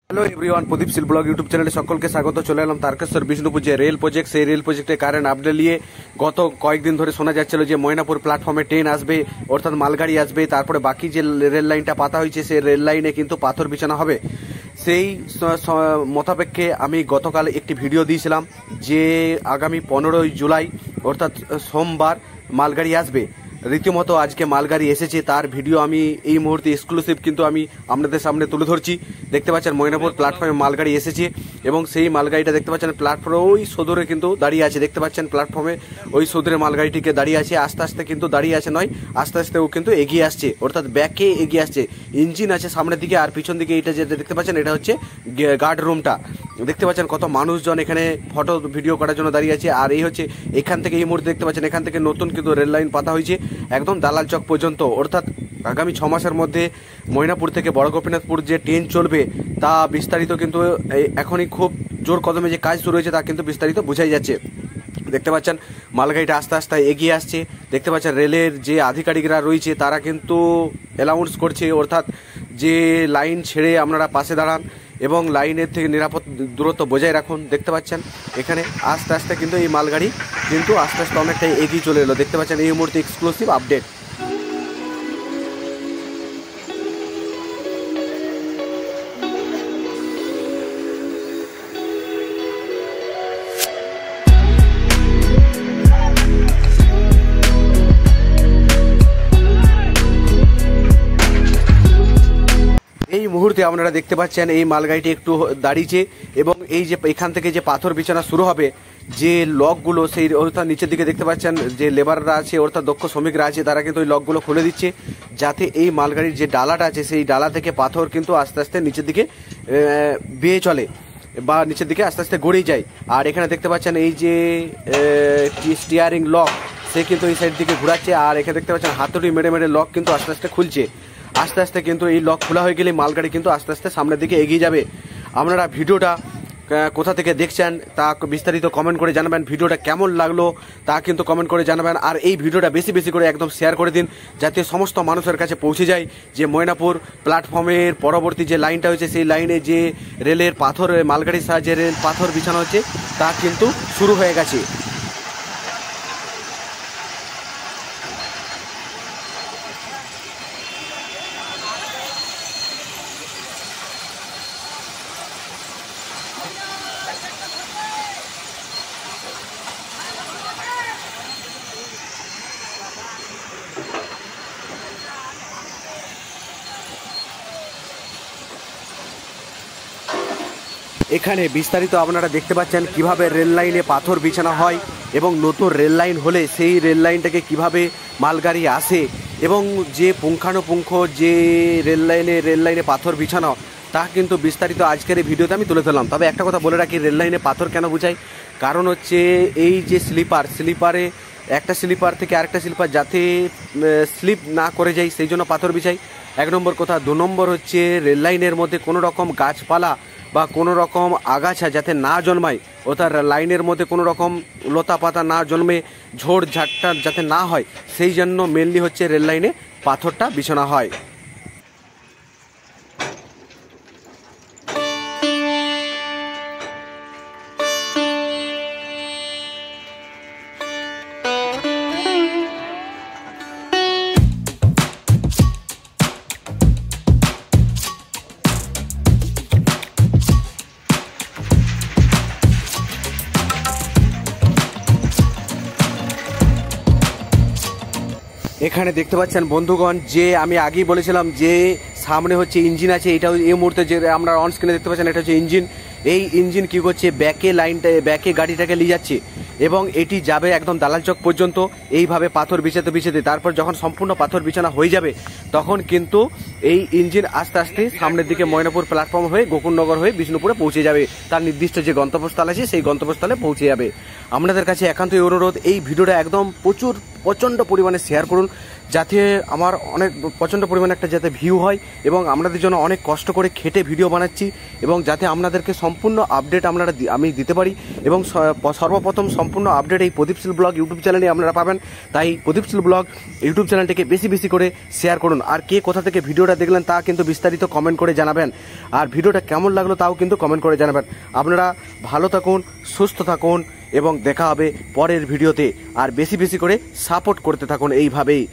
Hello everyone, প্রদীপ seal blog YouTube চ্যানেলে সকলকে স্বাগত। চলে এলাম তারকেশ্বর বিষ্ণুপুর যে রেল প্রজেক্ট, সেই রেল প্রজেক্টের কারেন্ট আপডেট নিয়ে। গত কয়েকদিন ধরে শোনা যাচ্ছিল যে ময়নাপুর প্ল্যাটফর্মে ট্রেন আসবে, অর্থাৎ মালগাড়ি আসবে, তারপরে বাকি যে রেল লাইনটা পাতা হয়েছে সেই রেল লাইনে কিন্তু পাথর বিছানো হবে। সেই মোতাবেককে আমি গতকাল একটি ভিডিও দিয়েছিলাম যে আগামী 15ই জুলাই অর্থাৎ সোমবার মালগাড়ি আসবে। রীতিমতো আজকে মালগাড়ি এসেছে, তার ভিডিও আমি এই মুহূর্তে এক্সক্লুসিভ কিন্তু আমি আপনাদের সামনে তুলে ধরছি। দেখতে পাচ্ছেন ময়নাপুর প্ল্যাটফর্মে মালগাড়ি এসেছে এবং সেই মালগাড়িটা দেখতে পাচ্ছেন প্ল্যাটফর্মে ওই সদরে কিন্তু দাঁড়িয়ে আছে। দেখতে পাচ্ছেন প্ল্যাটফর্মে ওই সদরে মালগাড়িটিকে দাঁড়িয়ে আছে। আস্তে আস্তে কিন্তু দাঁড়িয়ে আছে নয়, আস্তে আস্তে ও কিন্তু এগিয়ে আসছে, অর্থাৎ ব্যাকে এগিয়ে আসছে। ইঞ্জিন আছে সামনের দিকে আর পিছন দিকে এটা যেটা দেখতে পাচ্ছেন এটা হচ্ছে গার্ড রুমটা। দেখতে পাচ্ছেন কত মানুষজন এখানে ফটো ভিডিও করার জন্য দাঁড়িয়ে আছে। আর এই হচ্ছে এখান থেকে এই মুহূর্তে দেখতে পাচ্ছেন এখান থেকে নতুন কিন্তু রেল লাইন পাতা হয়েছে একদম দালাল চক পর্যন্ত। অর্থাৎ আগামী 6 মাসের মধ্যে ময়নাপুর থেকে বড় গোপীনাথপুর যে ট্রেন চলবে তা বিস্তারিত কিন্তু এখনই খুব জোর কদমে যে কাজ শুরু হয়েছে তা কিন্তু বিস্তারিত বোঝাই যাচ্ছে। দেখতে পাচ্ছেন মালগাড়িটা আস্তে আস্তে এগিয়ে আসছে। দেখতে পাচ্ছেন রেলের যে আধিকারিকরা রয়েছে তারা কিন্তু অ্যানাউন্স করছে, অর্থাৎ যে লাইন ছেড়ে আপনারা পাশে দাঁড়ান এবং লাইনের থেকে নিরাপদ দূরত্ব বজায় রাখুন। দেখতে পাচ্ছেন এখানে আস্তে আস্তে কিন্তু এই মালগাড়ি কিন্তু আস্তে আস্তে অনেকটাই এগিয়ে চলে এলো। দেখতে পাচ্ছেন এই মুহূর্তে এক্সক্লুসিভ আপডেট। এই মুহূর্তে আপনারা দেখতে পাচ্ছেন এই মালগাড়িটি একটু দাঁড়িয়েছে এবং এই যে এখান থেকে যে পাথর বিছানা শুরু হবে, যে লকগুলো সেই অর্থাৎ নিচের দিকে দেখতে পাচ্ছেন যে লেবাররা আছে অর্থাৎ দক্ষ শ্রমিকরা আছে তারা কিন্তু ওই লকগুলো খুলে দিচ্ছে যাতে এই মালগাড়ির যে ডালাটা আছে সেই ডালা থেকে পাথর কিন্তু আস্তে আস্তে নিচের দিকে বেয়ে চলে বা নিচের দিকে আস্তে আস্তে গড়িয়ে যায়। আর এখানে দেখতে পাচ্ছেন এই যে স্টিয়ারিং লক সে কিন্তু এই সাইড দিকে ঘোরাচ্ছে। আর এখানে দেখতে পাচ্ছেন হাতুড়ি মেরে মেরে লক কিন্তু আস্তে আস্তে খুলছে। আস্তে আস্তে কিন্তু এই লক খোলা হয়ে গেলে মালগাড়ি কিন্তু আস্তে আস্তে সামনের দিকে এগিয়ে যাবে। আপনারা ভিডিওটা কোথা থেকে দেখছেন তা বিস্তারিত কমেন্ট করে জানাবেন। ভিডিওটা কেমন লাগলো তা কিন্তু কমেন্ট করে জানাবেন। আর এই ভিডিওটা বেশি বেশি করে একদম শেয়ার করে দিন যাতে সমস্ত মানুষের কাছে পৌঁছে যায় যে ময়নাপুর প্ল্যাটফর্মের পরবর্তী যে লাইনটা হয়েছে সেই লাইনে যে রেলের পাথর মালগাড়ির সাহায্যে রেল পাথর বিছানো হচ্ছে তা কিন্তু শুরু হয়ে গেছে। এখানে বিস্তারিত আপনারা দেখতে পাচ্ছেন কিভাবে রেল লাইনে পাথর বিছানো হয় এবং নতুন রেল লাইন হলে সেই রেল লাইনটাকে কিভাবে মালগাড়ি আসে এবং যে পুঙ্খানুপুঙ্খ যে রেল লাইনে পাথর বিছানো তা কিন্তু বিস্তারিত আজকের এই ভিডিওতে আমি তুলে ধরলাম। তবে একটা কথা বলে রাখি, রেল লাইনে পাথর কেন বোঝাই, কারণ হচ্ছে এই যে স্লিপারে একটা স্লিপার থেকে আরেকটা স্লিপার যাতে স্লিপ না করে যায় সেই জন্য পাথর বিছাই, 1 নম্বর কথা। 2 নম্বর হচ্ছে রেল লাইনের মধ্যে কোনো রকম গাছপালা বা কোনো রকম আগাছা যাতে না জন্মায়, অর্থাৎ লাইনের মধ্যে কোনো রকম লতা পাতা না জন্মে, ঝোড় ঝাটটা যাতে না হয়, সেই জন্য মেনলি হচ্ছে রেল লাইনে পাথরটা বিছানো হয়। এখানে দেখতে পাচ্ছেন বন্ধুগণ যে আমি আগেই বলেছিলাম যে সামনে হচ্ছে ইঞ্জিন আছে, এটা এই মুহূর্তে যে আমরা অন স্ক্রিনে দেখতে পাচ্ছেন এটা হচ্ছে ইঞ্জিন। এই ইঞ্জিন কি করছে, ব্যাকে গাড়িটাকে নিয়ে যাচ্ছে এবং এটি যাবে একদম দালাল চক পর্যন্ত এইভাবে পাথর বিছাতে। তারপর যখন সম্পূর্ণ পাথর বিছানা হয়ে যাবে তখন কিন্তু এই ইঞ্জিন আস্তে আস্তে সামনের দিকে ময়নাপুর প্ল্যাটফর্ম হয়ে গোকুলনগর হয়ে বিষ্ণুপুরে পৌঁছে যাবে, তার নির্দিষ্ট যে গন্তব্যস্থল আছে সেই গন্তব্যস্থলে পৌঁছে যাবে। আপনাদের কাছে একান্তই অনুরোধ এই ভিডিওটা একদম প্রচুর প্রচণ্ড পরিমাণে শেয়ার করুন, যাতে আমার অনেক প্রচণ্ড পরিমাণে একটা যাতে ভিউ হয় এবং আপনাদের জন্য অনেক কষ্ট করে খেটে ভিডিও বানাচ্ছি এবং যাতে আপনাদেরকে সম্পূর্ণ আপডেট আমি দিতে পারি এবং সর্বপ্রথম সম্পূর্ণ আপডেট এই প্রদীপশীল ব্লগ ইউটিউব চ্যানেলে আপনারা পাবেন। তাই প্রদীপশীল ব্লগ ইউটিউব চ্যানেলটিকে বেশি বেশি করে শেয়ার করুন। আর কে কোথা থেকে ভিডিওটা দেখলেন তা কিন্তু বিস্তারিত কমেন্ট করে জানাবেন, আর ভিডিওটা কেমন লাগলো তাও কিন্তু কমেন্ট করে জানাবেন। আপনারা ভালো থাকুন, সুস্থ থাকুন এবং দেখা হবে পরের ভিডিওতে। আর বেশি বেশি করে সাপোর্ট করতে থাকুন এইভাবেই।